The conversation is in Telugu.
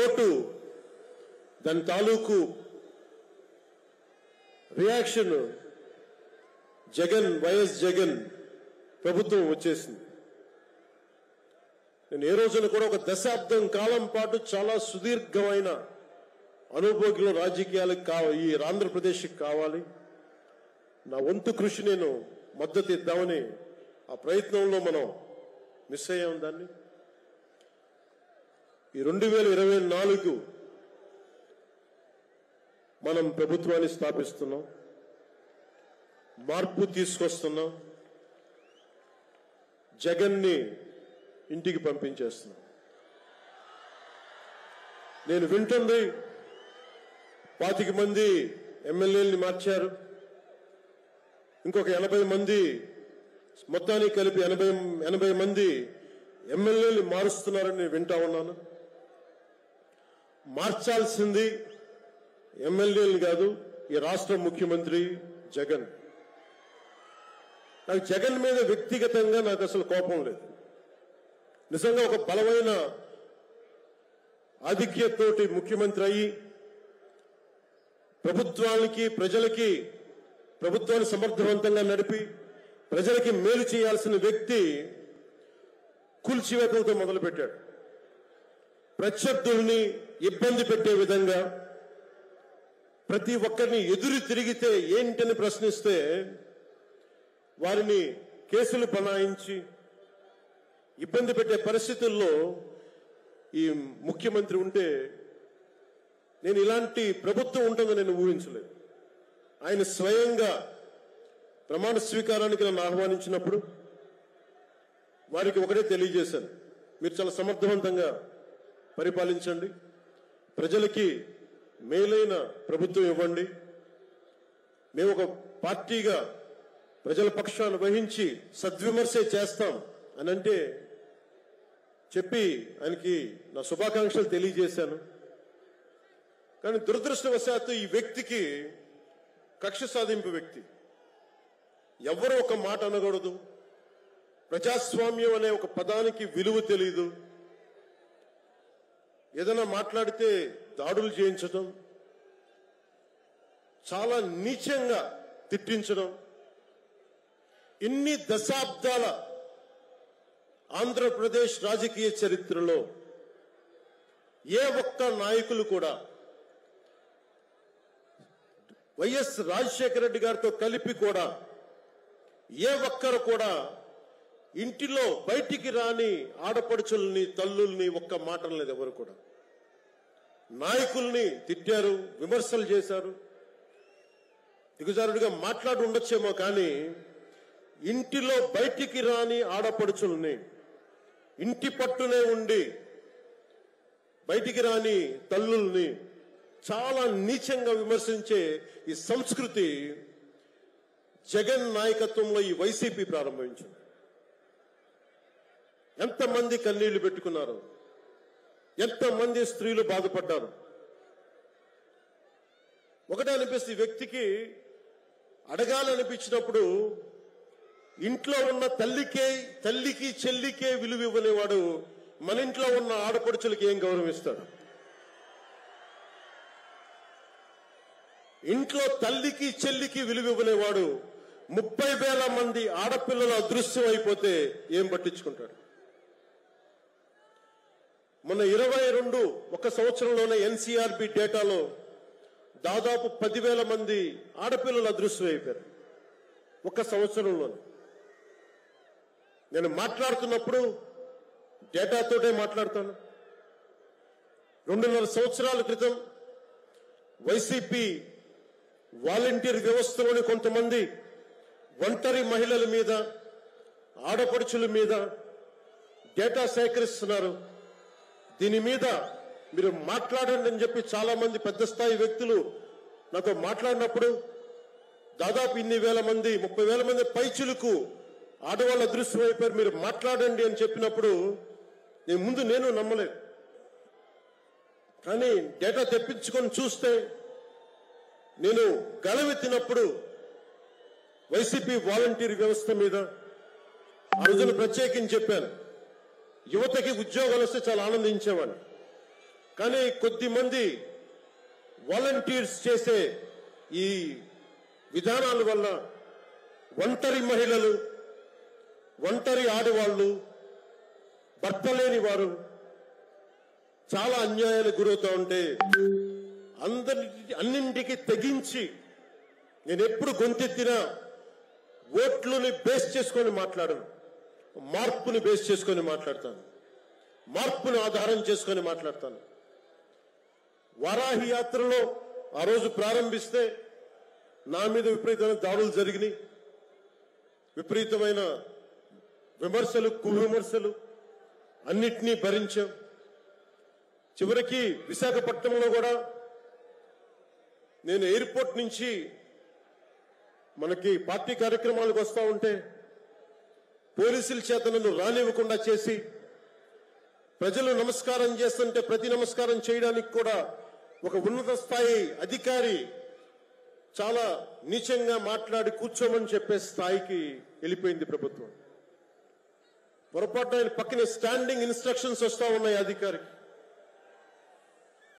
ఓటు దాని తాలూకు రియాక్షన్ వైఎస్ జగన్ ప్రభుత్వం వచ్చేసింది. నేను ఏ రోజున కూడా ఒక దశాబ్దం కాలం పాటు చాలా సుదీర్ఘమైన అనుభోగిలో రాజకీయాలకు ఈ ఆంధ్రప్రదేశ్కి కావాలి, నా వంతు కృషి నేను మద్దతు ఇద్దామని ఆ ప్రయత్నంలో మనం మిస్ అయ్యాం. దాన్ని ఈ 2024 మనం ప్రభుత్వాన్ని స్థాపిస్తున్నాం, మార్పు తీసుకొస్తున్నాం, జగన్ని ఇంటికి పంపించేస్తున్నాం. నేను వింటుంది 25 మంది ఎమ్మెల్యేలని మార్చారు, ఇంకొక 80 మంది, మొత్తానికి కలిపి 80 మంది ఎమ్మెల్యేలు మారుస్తున్నారని నేను వింటా ఉన్నాను. మార్చాల్సింది ఎమ్మెల్యేలు కాదు, ఈ రాష్ట్ర ముఖ్యమంత్రి జగన్. నాకు జగన్ మీద వ్యక్తిగతంగా నాకు అసలు కోపం లేదు. నిజంగా ఒక బలమైన ఆధిక్యతతోటి ముఖ్యమంత్రి అయ్యి ప్రభుత్వాన్ని సమర్థవంతంగా నడిపి ప్రజలకి మేలు చేయాల్సిన వ్యక్తి కూల్చివేతలతో మొదలుపెట్టాడు. ప్రత్యర్థుల్ని ఇబ్బంది పెట్టే విధంగా, ప్రతి ఒక్కరిని ఎదురు తిరిగితే ఏంటని ప్రశ్నిస్తే వారిని కేసులు బనాయించి ఇబ్బంది పెట్టే పరిస్థితుల్లో ఈ ముఖ్యమంత్రి ఉంటే నేను ఇలాంటి ప్రభుత్వం ఉంటుందని నేను ఊహించలేదు. ఆయన స్వయంగా ప్రమాణ స్వీకారానికి నన్ను ఆహ్వానించినప్పుడు వారికి ఒకటే తెలియజేశాను, మీరు చాలా సమర్థవంతంగా పరిపాలించండి, ప్రజలకి మేలైన ప్రభుత్వం ఇవ్వండి, మేము ఒక పార్టీగా ప్రజల పక్షాన్ని వహించి సద్విమర్శ చేస్తాం అని అంటే చెప్పి ఆయనకి నా శుభాకాంక్షలు తెలియజేశాను. కానీ దురదృష్టవశాత్తు ఈ వ్యక్తికి కక్ష సాధింపు వ్యక్తి, ఎవరు ఒక మాట అనకూడదు, ప్రజాస్వామ్యం అనే ఒక పదానికి విలువ తెలియదు, ఏదైనా మాట్లాడితే దాడులు చేయించడం, చాలా నీచంగా తిట్టించడం, ఇన్ని దశాబ్దాల ఆంధ్రప్రదేశ్ రాజకీయ చరిత్రలో ఏ ఒక్క నాయకులు కూడా వైఎస్ రాజశేఖర రెడ్డి గారితో కలిపి కూడా ఏ ఒక్కరు కూడా ఇంటిలో బయటికి రాని ఆడపడుచుల్ని తల్లుల్ని ఒక్క మాట లేదు. ఎవరు కూడా నాయకుల్ని తిట్టారు, విమర్శలు చేశారు, దిగజారుడిగా మాట్లాడి ఉండొచ్చేమో, కానీ ఇంటిలో బయటికి రాని ఆడపడుచుల్ని, ఇంటి పట్టునే ఉండి బయటికి రాని తల్లుల్ని చాలా నీచంగా విమర్శించే ఈ సంస్కృతి జగన్ నాయకత్వంలో ఈ వైసీపీ ప్రారంభించింది. ఎంతమంది కన్నీళ్లు పెట్టుకున్నారు, ఎంతమంది స్త్రీలు బాధపడ్డారు. ఒకటే అనిపిస్తుంది, ఈ వ్యక్తికి అడగాలనిపించినప్పుడు ఇంట్లో ఉన్న తల్లికి చెల్లికే విలువ ఇవ్వనేవాడు మన ఇంట్లో ఉన్న ఆడపడుచులకి ఏం గౌరవిస్తాడు? ఇంట్లో తల్లికి చెల్లికి విలువ ఇవ్వనేవాడు 30,000 మంది ఆడపిల్లలు అదృశ్యం అయిపోతే ఏం పట్టించుకుంటాడు? మొన్న 22 ఒక సంవత్సరంలోనే ఎన్సీఆర్బీ డేటాలో దాదాపు 10,000 మంది ఆడపిల్లలు అదృశ్యం అయిపోయారు ఒక సంవత్సరంలోనే. నేను మాట్లాడుతున్నప్పుడు డేటాతోటే మాట్లాడతాను. 2.5 సంవత్సరాల క్రితం వైసీపీ వాలంటీర్ వ్యవస్థలోని కొంతమంది ఒంటరి మహిళల మీద, ఆడపడుచుల మీద డేటా సేకరిస్తున్నారు. దీని మీద మీరు మాట్లాడండి అని చెప్పి చాలా మంది పెద్ద స్థాయి వ్యక్తులు నాతో మాట్లాడినప్పుడు దాదాపు ఇన్ని వేల మంది, 30,000 మంది పైచులకు ఆడవాళ్ళు అదృశ్యం అయిపోయారు, మీరు మాట్లాడండి అని చెప్పినప్పుడు నేను నమ్మలేదు. కానీ డేటా తెప్పించుకొని చూస్తే నేను గళవెత్తినప్పుడు వైసీపీ వాలంటీర్ వ్యవస్థ మీద ఆ రోజున ప్రత్యేకించి చెప్పాను. యువతకి ఉద్యోగాలు వస్తే చాలా ఆనందించేవాడిని. కానీ కొద్ది మంది వాలంటీర్స్ చేసే ఈ విధానాల వల్ల ఒంటరి మహిళలు, ఒంటరి ఆడవాళ్లు, భర్త లేని వారు చాలా అన్యాయాలకు గురవుతూ ఉంటే అన్నింటికి తెగించి నేను ఎప్పుడు గొంతెత్తినా ఓట్లని బేస్ చేసుకొని మాట్లాడను, మార్పుని బేస్ చేసుకొని మాట్లాడతాను, మార్పుని ఆధారం చేసుకొని మాట్లాడతాను. వారాహి యాత్రలో ఆ రోజు ప్రారంభిస్తే నా మీద విపరీతమైన దాడులు జరిగినాయి, విపరీతమైన విమర్శలు, కువిమర్శలు అన్నిటినీ భరించాం. చివరికి విశాఖపట్నంలో కూడా నేను ఎయిర్పోర్ట్ నుంచి మనకి పార్టీ కార్యక్రమాలకు వస్తూ ఉంటే పోలీసుల చేత నన్ను రానివ్వకుండా చేసి, ప్రజలు నమస్కారం చేస్తుంటే ప్రతి నమస్కారం చేయడానికి కూడా ఒక ఉన్నత స్థాయి అధికారి చాలా నీచంగా మాట్లాడి కూర్చోమని చెప్పే స్థాయికి వెళ్ళిపోయింది ప్రభుత్వం. పొరపాటు ఆయన పక్కనే స్టాండింగ్ ఇన్స్ట్రక్షన్స్ వస్తా ఉన్నాయి అధికారికి.